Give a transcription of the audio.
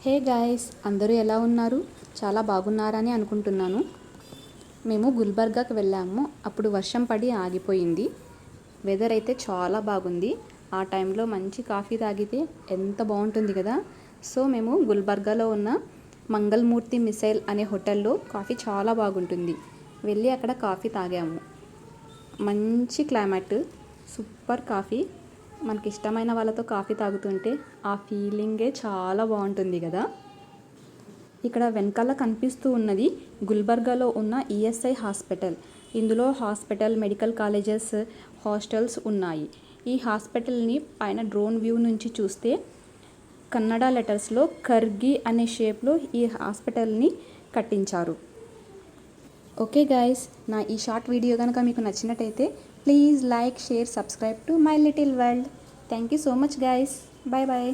Hey guys, అందరూ ఎలా ఉన్నారు? చాలా బాగున్నారని అనుకుంటున్నాను. మేము గుల్బర్గాకి వెళ్ళాము. అప్పుడు వర్షం పడి ఆగిపోయింది. వెదర్ అయితే చాలా బాగుంది. ఆ టైంలో మంచి కాఫీ తాగితే ఎంత బాగుంటుంది కదా. సో మేము గుల్బర్గాలో ఉన్న మంగళమూర్తి మిసైల్ అనే హోటల్లో కాఫీ చాలా బాగుంటుంది. వెళ్ళి అక్కడ కాఫీ తాగాము. మంచి క్లైమేట్, సూపర్ కాఫీ. మనకి ఇష్టమైన వాళ్ళతో కాఫీ తాగుతుంటే ఆ ఫీలింగే చాలా బాగుంటుంది కదా. ఇక్కడ వెనకాల కనిపిస్తూ ఉన్నది గుల్బర్గాలో ఉన్న ఈఎస్ఐ హాస్పిటల్. ఇందులో హాస్పిటల్, మెడికల్ కాలేజెస్, హాస్టల్స్ ఉన్నాయి. ఈ హాస్పిటల్ని పైన డ్రోన్ వ్యూ నుంచి చూస్తే కన్నడ లెటర్స్లో కర్గి అనే షేప్లో ఈ హాస్పిటల్ని కట్టించారు. ఓకే గాయస్, నా ఈ షార్ట్ వీడియో కనుక మీకు నచ్చినట్టయితే please like, share, subscribe to my little world. Thank you so much guys. Bye bye.